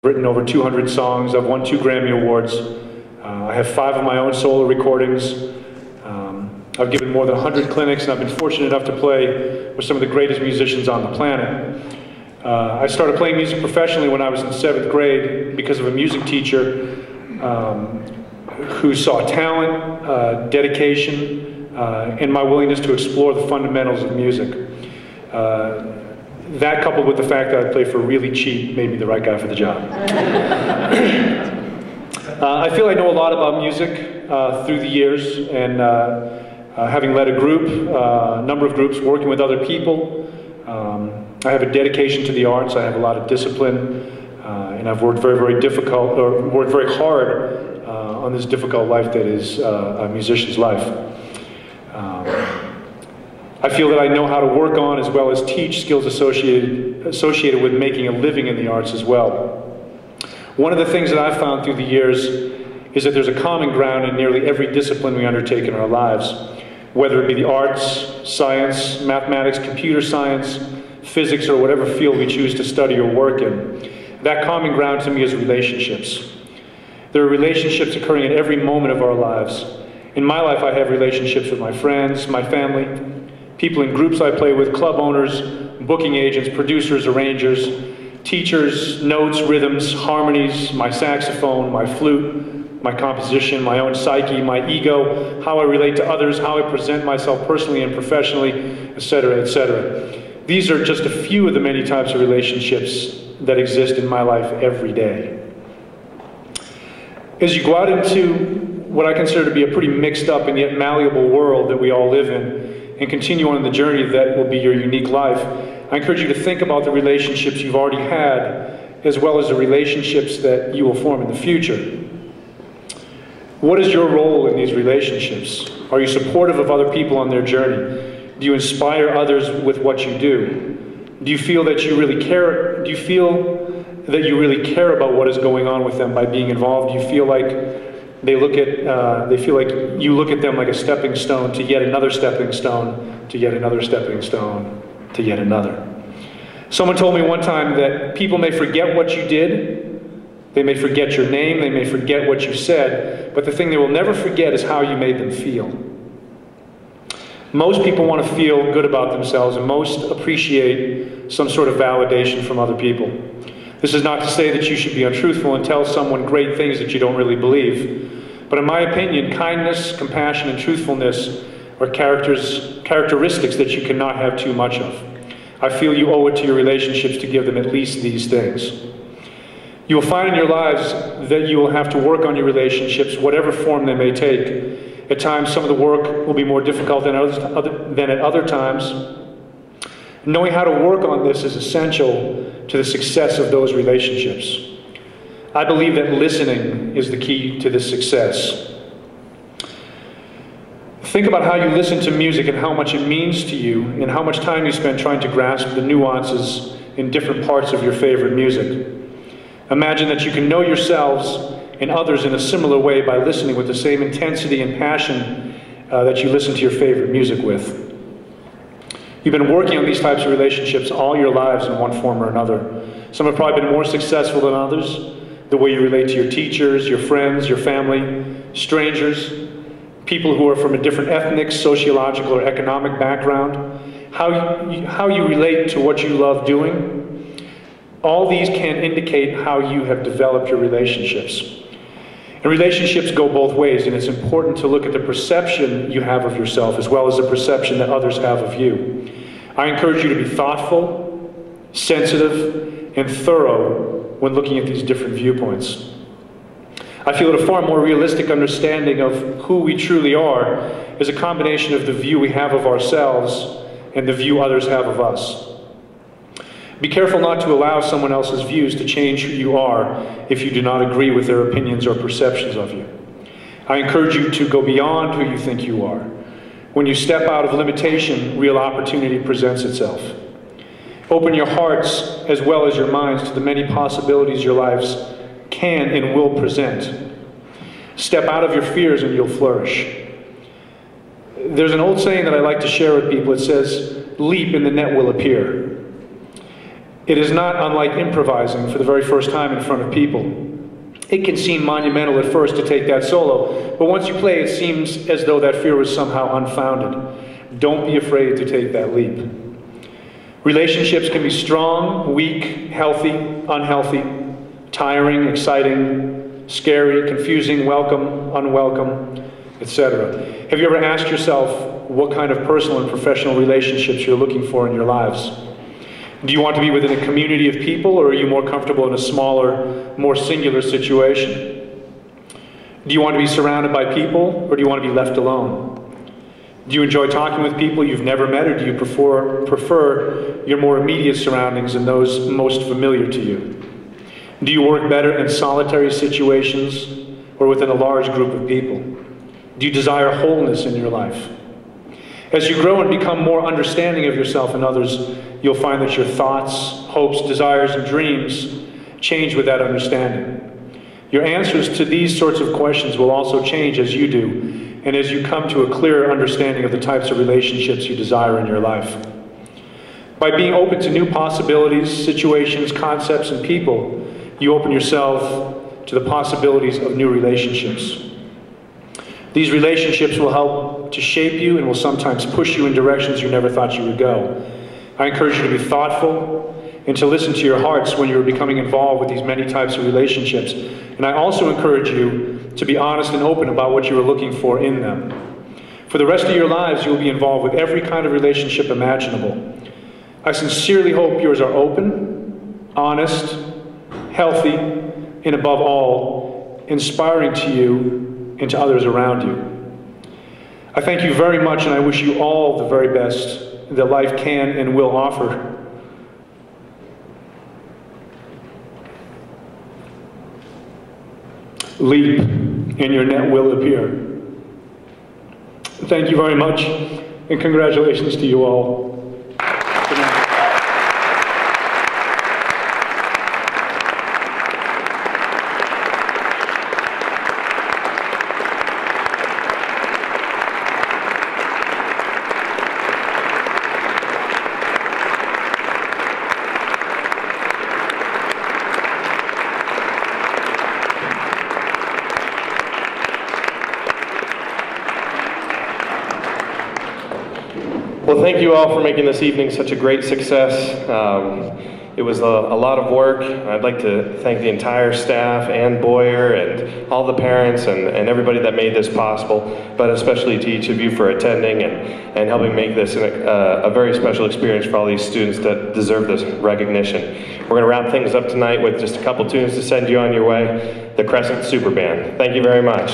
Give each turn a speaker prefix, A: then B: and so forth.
A: written over 200 songs. I've won 2 Grammy Awards. I have 5 of my own solo recordings. I've given more than 100 clinics, and I've been fortunate enough to play with some of the greatest musicians on the planet. I started playing music professionally when I was in 7th grade because of a music teacher who saw talent, dedication, and my willingness to explore the fundamentals of music. That, coupled with the fact that I play for really cheap, made me the right guy for the job. I feel I know a lot about music through the years, and having led a group, a number of groups, working with other people. I have a dedication to the arts. I have a lot of discipline, and I've worked very hard on this difficult life that is a musician's life. I feel that I know how to work on as well as teach skills associated with making a living in the arts as well. One of the things that I've found through the years is that there's a common ground in nearly every discipline we undertake in our lives, whether it be the arts, science, mathematics, computer science, physics, or whatever field we choose to study or work in. That common ground to me is relationships. There are relationships occurring at every moment of our lives. In my life, I have relationships with my friends, my family, people in groups I play with, club owners, booking agents, producers, arrangers, teachers, notes, rhythms, harmonies, my saxophone, my flute, my composition, my own psyche, my ego, how I relate to others, how I present myself personally and professionally, etc., etc. These are just a few of the many types of relationships that exist in my life every day. As you go out into what I consider to be a pretty mixed up and yet malleable world that we all live in, and continue on the journey that will be your unique life, I encourage you to think about the relationships you've already had, as well as the relationships that you will form in the future. What is your role in these relationships? Are you supportive of other people on their journey? Do you inspire others with what you do? Do you feel that you really care? Do you feel that you really care about what is going on with them by being involved? Do you feel like they feel like you look at them like a stepping stone to yet another stepping stone, to yet another stepping stone, to yet another? Someone told me one time that people may forget what you did, they may forget your name, they may forget what you said, but the thing they will never forget is how you made them feel. Most people want to feel good about themselves, and most appreciate some sort of validation from other people. This is not to say that you should be untruthful and tell someone great things that you don't really believe. But in my opinion, kindness, compassion, and truthfulness are characteristics that you cannot have too much of. I feel you owe it to your relationships to give them at least these things. You will find in your lives that you will have to work on your relationships, whatever form they may take. At times, some of the work will be more difficult than at other times. Knowing how to work on this is essential to the success of those relationships. I believe that listening is the key to this success. Think about how you listen to music and how much it means to you, and how much time you spend trying to grasp the nuances in different parts of your favorite music. Imagine that you can know yourselves and others in a similar way by listening with the same intensity and passion that you listen to your favorite music with. You've been working on these types of relationships all your lives in one form or another. Some have probably been more successful than others. The way you relate to your teachers, your friends, your family, strangers, people who are from a different ethnic, sociological, or economic background, how you relate to what you love doing. All these can indicate how you have developed your relationships. And relationships go both ways, and it's important to look at the perception you have of yourself as well as the perception that others have of you. I encourage you to be thoughtful, sensitive, and thorough when looking at these different viewpoints. I feel that a far more realistic understanding of who we truly are is a combination of the view we have of ourselves and the view others have of us. Be careful not to allow someone else's views to change who you are if you do not agree with their opinions or perceptions of you. I encourage you to go beyond who you think you are. When you step out of limitation, real opportunity presents itself. Open your hearts as well as your minds to the many possibilities your lives can and will present. Step out of your fears and you'll flourish. There's an old saying that I like to share with people. It says, "Leap and the net will appear." It is not unlike improvising for the very first time in front of people. It can seem monumental at first to take that solo, but once you play, it seems as though that fear was somehow unfounded. Don't be afraid to take that leap. Relationships can be strong, weak, healthy, unhealthy, tiring, exciting, scary, confusing, welcome, unwelcome, etc. Have you ever asked yourself what kind of personal and professional relationships you're looking for in your lives? Do you want to be within a community of people, or are you more comfortable in a smaller, more singular situation? Do you want to be surrounded by people, or do you want to be left alone? Do you enjoy talking with people you've never met, or do you prefer your more immediate surroundings and those most familiar to you? Do you work better in solitary situations or within a large group of people? Do you desire wholeness in your life? As you grow and become more understanding of yourself and others, you'll find that your thoughts, hopes, desires, and dreams change with that understanding. Your answers to these sorts of questions will also change as you do, and as you come to a clearer understanding of the types of relationships you desire in your life. By being open to new possibilities, situations, concepts, and people, you open yourself to the possibilities of new relationships. These relationships will help to shape you and will sometimes push you in directions you never thought you would go. I encourage you to be thoughtful and to listen to your hearts when you're becoming involved with these many types of relationships. And I also encourage you to be honest and open about what you are looking for in them. For the rest of your lives, you will be involved with every kind of relationship imaginable. I sincerely hope yours are open, honest, healthy, and above all, inspiring to you and to others around you. I thank you very much, and I wish you all the very best that life can and will offer. Leap, and your net will appear. Thank you very much, and congratulations to you all. Good night.
B: Well, thank you all for making this evening such a great success. It was a lot of work. I'd like to thank the entire staff, Ann Boyer, and all the parents and everybody that made this possible, but especially to each of you for attending and helping make this a very special experience for all these students that deserve this recognition. We're going to wrap things up tonight with just a couple tunes to send you on your way. The Crescent Super Band. Thank you very much.